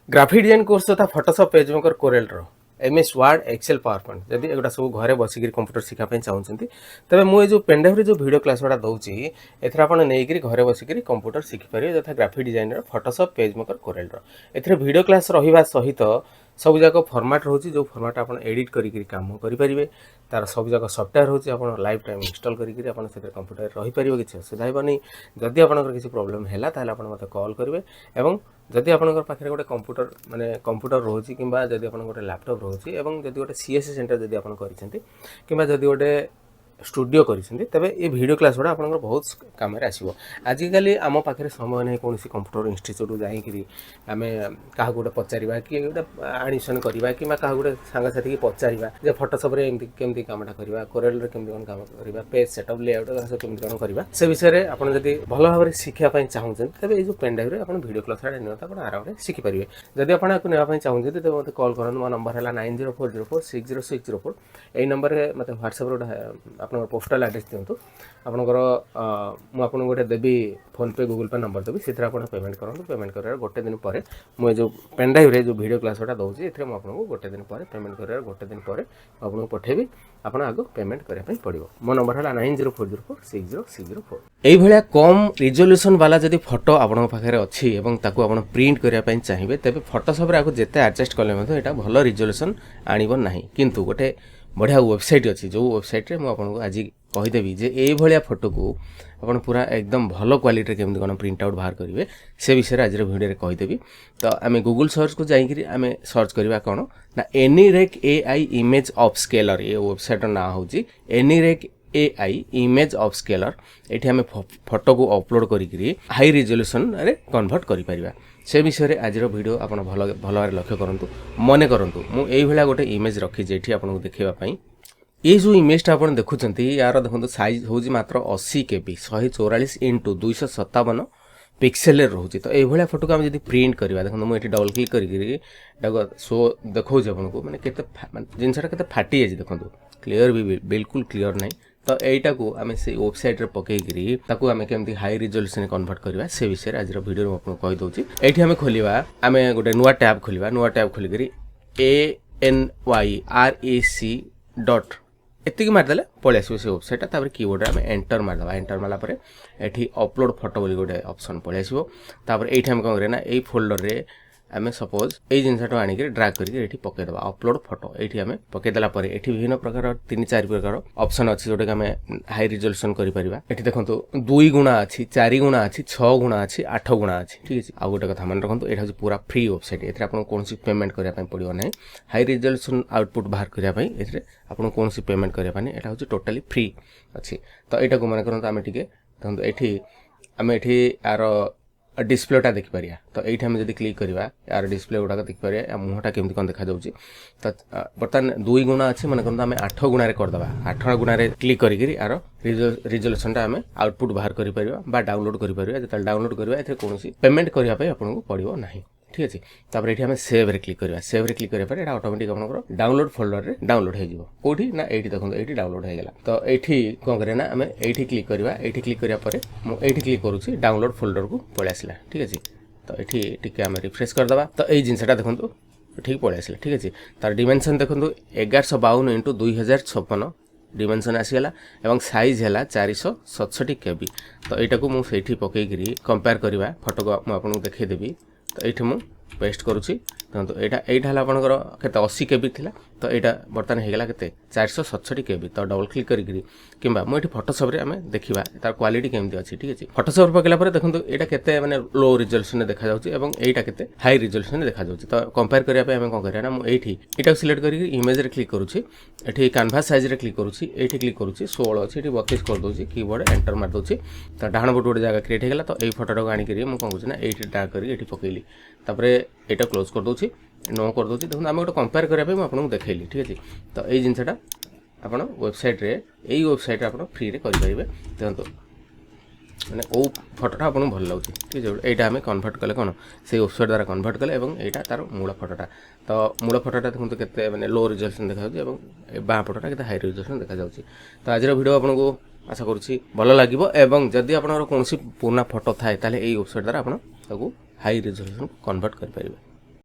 Graphic design course तथा Photoshop PageMaker Corel MS Word Excel PowerPoint जदि एगुड़ा सब घरे बसिक कंप्यूटर शिखापी चाहते तेज मुझे जो पेनड्राइव जो वीडियो क्लास गुड़ा दूसरी एथर आप नहीं घरे बसिक कंप्यूटर शिखिपारे यथा graphic design Photoshop PageMaker Corel एथर वीडियो क्लास रहा सहित सब जाक फॉर्मेट रोचे जो फॉर्मेट आप एडिट करी काम करेंगे तार सब जाक सॉफ्टवेयर होची आप लाइफ टाइम इंस्टॉल करी कंप्यूटर रही पारे किसी असुविधा हेनी जदि आपंकर किसी प्रोब्लेम है ताहले आप मते कॉल करेंगे एवं जदि आपंकर पाखे गोटे कंप्यूटर माने कंप्यूटर रोची किंबा जदि आपन गोटे लैपटॉप रोची एवं जदि गोटे सीएससी सेंटर जदि आपन करिसेंती किंबा जदि गोटे स्टूडियो करिसेंती तबे ये वीडियो क्लास गुड़ा आपन बहुत काम आसो आजिकल आम पाखे समय नहीं कौन कंप्यूटर इंस्टीट्यूट जाकि आम क्या गोटे पचारा कि गोटे आडमिशन करवा कि गोटे सांगसाथी पचारा जे फोटोशॉप रे केमती कामटा करवा कोरेल रे केमती कौन काम करवा पेज सेटअप लेआउट केमती कौन करवा से विषय में आपन जदि भल भाव शिखापी चाहते तेज ये पेनड्राइव रे आपन वीडियो क्लास नियंत्रण आराम से शिखिपारे जदि आप नापी चाहते तेज मतलब कॉल करूँ मो नंबर है 9040460604 यही नंबर में मतलब व्हाट्सएप आप पोस्टाल एड्रेस दिंतु आपंकर मुझे गोटे देवी फोन पे गूगल पे नंबर देवी से पेमेंट करूँ पेमेंट कर गोटे दिन पर मुझे जो पेनड्राइव रे जो वीडियो क्लास गुड़ा दूसरी ये आपको गोटे दिन पर पेमेंट कर गोटे दिन पर आपको पठेबी आप आग पेमेंट करने पड़ो मो नंबर है 9040460604 यही कम रिजोल्यूशन वाला जदि फोटो आपन पाखे अच्छी आप प्रिंट करने चाहिए तेज फोटोशॉप आपको जिते एडजस्ट कले भल रिजोल्यूशन आणना किंतु गोटे बढ़िया वेबसाइट अच्छी जो वेबसाइट रे मुझे आज कहीदेवी जे ये फोटो को आप पूरा एकदम भल क्वालिटी केमती कौन प्रिंट आउट बाहर करेंगे से विषय आज वीडियो कहीदेवी तो आम गूगल सर्च को जाकि आम सर्च करवा कौन ना एनीरेक एआई इमेज ऑफ स्केलर ये वेबसाइट ना हूँ एनीरेक एआई इमेज ऑफ स्केलर ये आम फोटो को अपलोड करी हाई रिजोल्यूशन रे कन्वर्ट करें से विषय में आज वीडियो आप भल भाव लक्ष्य करूँ मन करूँ मुझे गोटे इमेज रखी ये आपको देखापी ये जो इमेजटा आप देखुं यार देखो साइज हूँ मात्र 80 KB 144 इंटू 257 पिक्सेल रोचे तो ये फोटो को आम प्रिंट करवा देखो मुझे डबल क्लिक कर शो देखा आपको मैंने जिनसा के फाटी जाए देखो क्लीयर भी बिल्कुल क्लीयर ना तो यहीटा को आम से वेबसाइट रे पकईकरी आम केमती हाई रिजोल्यूशन कन्वर्ट करवा से विषय आज वीडियो आपको कहीदे ये आम खोलिया आम गोटे नुआ टैब खोलिया नुआ टैब खोलिक ANYREC एतिक मारदे पलि आसो से वेबसाइट कीबोर्ड आम एंटर मारदा एंटर मारापर ये अपलोड फोटो बोली गोटे ऑप्शन पलि आसो ये आम कौन करें ये फोल्डर रे आम सपोज ये जिनसा आणिक ड्रैग करके पकईदे अपलोड फोटो ये आम पकईदेला ये विभिन्न प्रकार 3-4 प्रकार ऑप्शन अच्छी जोटा कि आम हाई रिजोल्यूशन करें ये देखो 2 गुणा अच्छी 4 गुणा अच्छी 6 गुणा अच्छी 8 गुणा अच्छी ठीक है आउ गोटे कथा मन रखु ये हूँ पूरा फ्री वेबसाइट ये आपको कौन पेमेंट करने पड़ो ना हाई रिजोल्यूशन आउटपुट बाहर करने आपको कौन पेमेंट करने यहाँ हूँ टोटाली फ्री अच्छी तो यहाँ को मन करूँ आम टे देखो ये आम ये यार डिस्प्लेटा देखिपर तो ये आम जब क्लिक करवा यार डिस्प्ले गुड़ाक देखिपर मुहटा केमती कौन देखा जाऊँगी तो बर्तमान 2 गुणा अच्छी मन करते आम 8 गुणारे करदे 8 गुणारे क्लिक करी यार रिजोल्यूशनटा आम आउटपुट बाहर कर डाउनलोड कर जो डाउनलोड करवा ए कौन पेमेंट करने आपको पड़ो ना ठीक अच्छे तापर ये आम सेव रे क्लिक करवा सेव रे क्लिक करें ऑटोमेटिक आप डाउनलोड फोल्डर रे डाउनलोड हो कौटी ना ये देखो ये डाउनलोड होगा तो ये कौन करें ना आम ये क्लिक करवा ये क्लिक करापर मुझे क्लिक करुँची डाउनलोड फोल्डर को पलि आसला ठीक अच्छे तो ये टी आम रिफ्रेश करदे तो ये जिनसा देखो ठीक पलि आसला ठीक अच्छे तार डिमेंशन देखो 1152 इंटू 2056 डिमेंशन आसीगला एवं साइज है 467 KB तो यहाँ को मुझे पकईकरी कंपेयर करवा फोटो को आपको देखईदेवी तो ये मुझे पेस्ट करुँची देखो यहाँ आपंकर के 80 KB थी तो यहाँ बर्तमान होगा के 467 KB तो डबल क्लिक करी कि मुझे फोटोशॉप रे आम देखा तार क्वालिटी केमती अच्छी ठीक अच्छे फोटोशॉप पकड़ा देखो यहाँ के माने लो रिजोल्यूशन देखा जाऊँगी और यहाँ के हाई रिजोल्यूशन देखा जाऊँगी तो कंपेयर करने आम कौन करें ना मुझे यहाँ सिलेक्ट करके इमेज रे क्लिक करुँची ये कैनभास साइज रे क्लिक करुँची ये क्लिक करुँची 16 अच्छी ये 32 करदे कीबोर्ड एंटर मारदे तो डाण पटे गोटे जगह क्रिएट होगा तो ये फोटो को आणिक मुझे कौन करूँ ये ड्रैग करके पकईली यहाँ क्लोज करदे नो करदे देखो आम गोटे कंपेयर करने आपको देखली ठीक अच्छे तो ये जिनसा आप वेबसाइट रे यही वेबसाइट आप फ्री रे करेंगे देखो मैंने वो फोटोटा आपको भल लगे ठीक है यहाँ आम कन्वर्ट कले कौन से वेबसाइट द्वारा कन्वर्ट कले यहाँ तार मूल फोटोटा तो मूल फोटोटा देखो के मैंने लो रिजोल्यूशन देखा बाँ फोटोटा के हाई रिजोल्यूशन देखा जाऊँगी तो आज वीडियो आपको आशा करुँची भल लगे एवं जदि आप कौन पुराना फोटो थाए ताले वेबसाइट द्वारा आप हाई रिजोल्यूशन कन्वर्ट करेंगे।